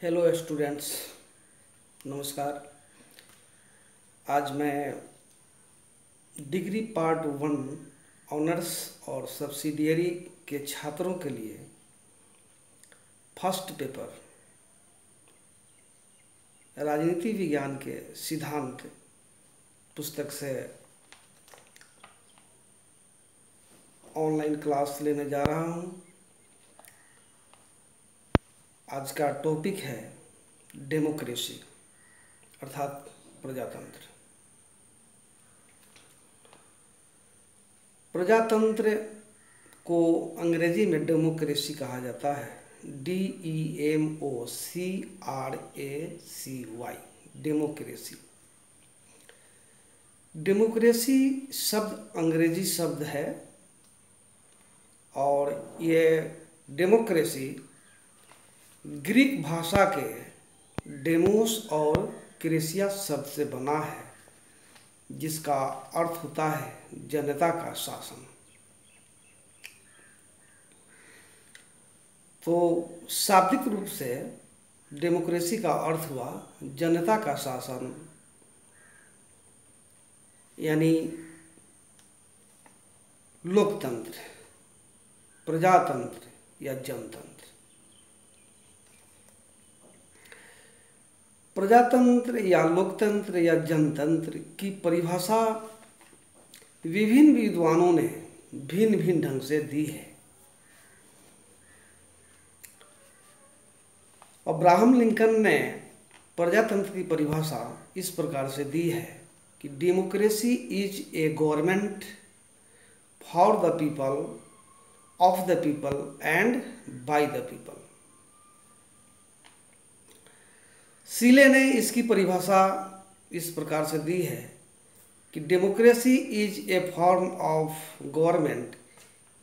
Hello students, नमस्कार। आज मैं डिग्री पार्ट 1 ऑनर्स और सब्सिडियरी के छात्रों के लिए फर्स्ट पेपर राजनीति विज्ञान के सिद्धांत पुस्तक से ऑनलाइन क्लास लेने जा रहा हूँ। आज का टॉपिक है डेमोक्रेसी अर्थात प्रजातंत्र। प्रजातंत्र को अंग्रेजी में डेमोक्रेसी कहा जाता है। DEMOCRACY democracy. डेमोक्रेसी शब्द अंग्रेजी शब्द है और ये डेमोक्रेसी ग्रीक भाषा के डेमोस और क्रेसिया शब्द से बना है, जिसका अर्थ होता है जनता का शासन। तो शाब्दिक रूप से डेमोक्रेसी का अर्थ हुआ जनता का शासन, यानी लोकतंत्र, प्रजातंत्र या जनतंत्र। प्रजातंत्र या लोकतंत्र या जनतंत्र की परिभाषा विभिन्न विद्वानों ने भिन्न भिन्न ढंग से दी है। अब्राहम लिंकन ने प्रजातंत्र की परिभाषा इस प्रकार से दी है कि democracy is a government for the people, of the people and by the people. Seeley ने इसकी परिभाषा इस प्रकार से दी है कि democracy is a form of government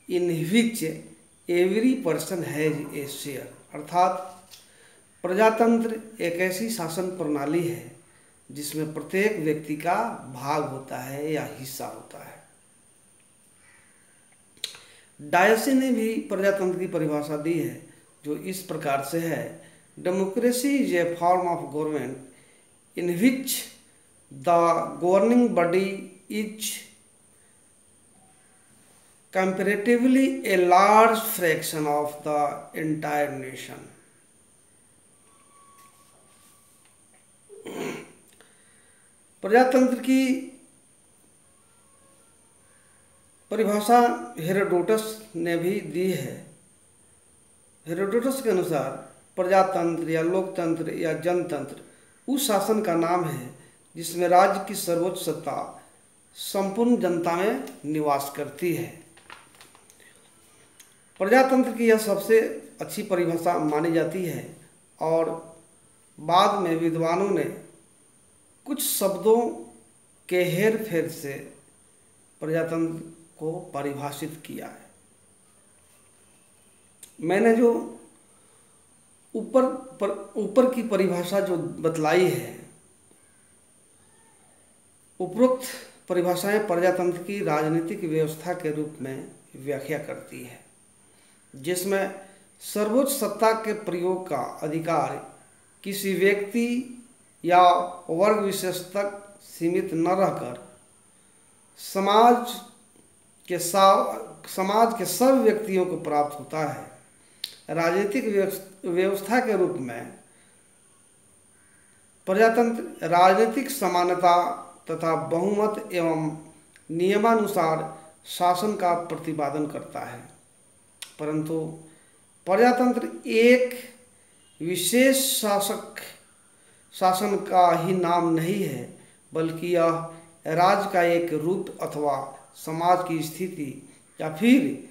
in which every person has a share. अर्थात प्रजातंत्र एक ऐसी शासन प्रणाली है जिसमें प्रत्येक व्यक्ति का भाग होता है या हिस्सा होता है। डायसी ने भी प्रजातंत्र की परिभाषा दी है, जो इस प्रकार से है: Democracy is a form of government in which the governing body is comparatively a large fraction of the entire nation. प्रजातंत्र की परिभाषा हेरोडोटस ने भी दी है। हेरोडोटस के अनुसार प्रजातंत्र या लोकतंत्र या जनतंत्र उस शासन का नाम है जिसमें राज्य की सर्वोच्च सत्ता संपूर्ण जनता में निवास करती है। प्रजातंत्र की यह सबसे अच्छी परिभाषा मानी जाती है और बाद में विद्वानों ने कुछ शब्दों के हेर फेर से प्रजातंत्र को परिभाषित किया है। मैंने जो ऊपर की परिभाषा जो बतलाई है, उपरोक्त परिभाषाएं प्रजातंत्र की राजनीतिक व्यवस्था के रूप में व्याख्या करती है, जिसमें सर्वोच्च सत्ता के प्रयोग का अधिकार किसी व्यक्ति या वर्ग विशेष तक सीमित न रहकर समाज के सब व्यक्तियों को प्राप्त होता है। राजनीतिक व्यवस्था के रूप में प्रजातंत्र राजनीतिक समानता तथा बहुमत एवं नियमानुसार शासन का प्रतिपादन करता है, परंतु प्रजातंत्र एक विशेष शासन का ही नाम नहीं है, बल्कि यह राज्य का एक रूप अथवा समाज की स्थिति या फिर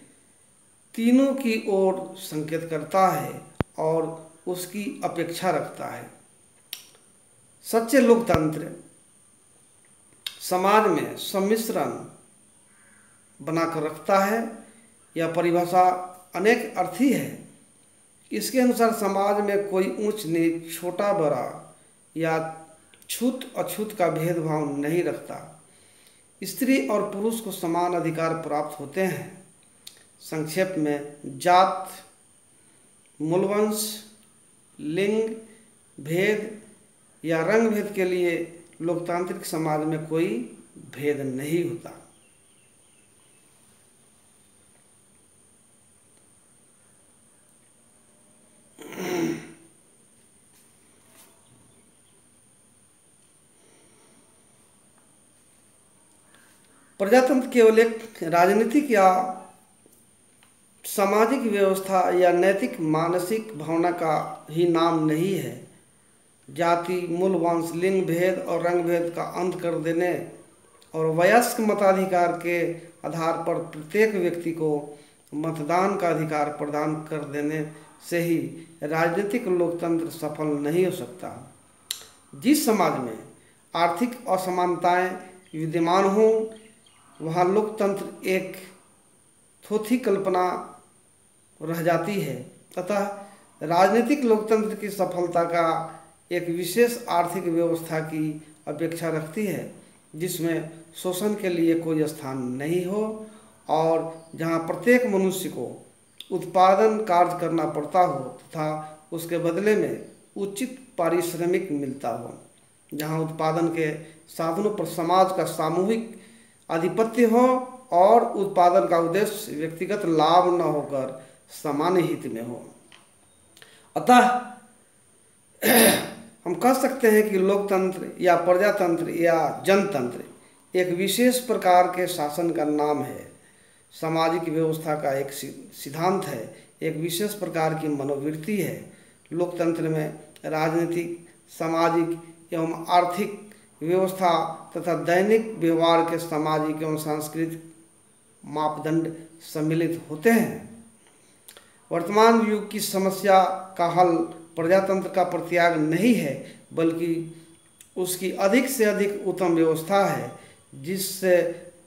तीनों की ओर संकेत करता है और उसकी अपेक्षा रखता है। सच्चे लोकतंत्र समाज में सम्मिश्रण बनाकर रखता है। यह परिभाषा अनेक अर्थी है। इसके अनुसार समाज में कोई ऊंच नीच, छोटा बड़ा या छूत अछूत का भेदभाव नहीं रखता। स्त्री और पुरुष को समान अधिकार प्राप्त होते हैं। संक्षेप में जात, मूलवंश, लिंग भेद या रंग भेद के लिए लोकतांत्रिक समाज में कोई भेद नहीं होता। प्रजातंत्र केवल एक राजनीतिक या सामाजिक व्यवस्था या नैतिक मानसिक भावना का ही नाम नहीं है। जाति, मूल वंश, लिंग भेद और रंग भेद का अंत कर देने और वयस्क मताधिकार के आधार पर प्रत्येक व्यक्ति को मतदान का अधिकार प्रदान कर देने से ही राजनीतिक लोकतंत्र सफल नहीं हो सकता। जिस समाज में आर्थिक असमानताएं विद्यमान हों वहाँ लोकतंत्र एक थोथी कल्पना रह जाती है। अतः राजनीतिक लोकतंत्र की सफलता का एक विशेष आर्थिक व्यवस्था की अपेक्षा रखती है जिसमें शोषण के लिए कोई स्थान नहीं हो और जहाँ प्रत्येक मनुष्य को उत्पादन कार्य करना पड़ता हो तथा उसके बदले में उचित पारिश्रमिक मिलता हो, जहाँ उत्पादन के साधनों पर समाज का सामूहिक आधिपत्य हो और उत्पादन का उद्देश्य व्यक्तिगत लाभ न होकर सामान्य हित में हो। अतः हम कह सकते हैं कि लोकतंत्र या प्रजातंत्र या जनतंत्र एक विशेष प्रकार के शासन का नाम है, सामाजिक व्यवस्था का एक सिद्धांत है, एक विशेष प्रकार की मनोवृत्ति है। लोकतंत्र में राजनीतिक, सामाजिक एवं आर्थिक व्यवस्था तथा दैनिक व्यवहार के सामाजिक एवं सांस्कृतिक मापदंड सम्मिलित होते हैं। वर्तमान युग की समस्या का हल प्रजातंत्र का परित्याग नहीं है बल्कि उसकी अधिक से अधिक उत्तम व्यवस्था है जिससे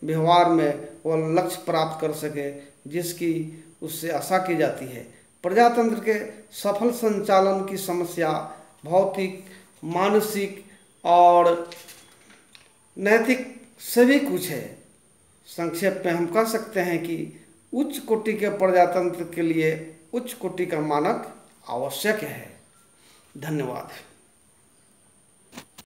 व्यवहार में वह लक्ष्य प्राप्त कर सके जिसकी उससे आशा की जाती है। प्रजातंत्र के सफल संचालन की समस्या भौतिक, मानसिक और नैतिक सभी कुछ है। संक्षेप में हम कह सकते हैं कि उच्च कोटि के प्रजातंत्र के लिए उच्च कोटि का मानक आवश्यक है। धन्यवाद।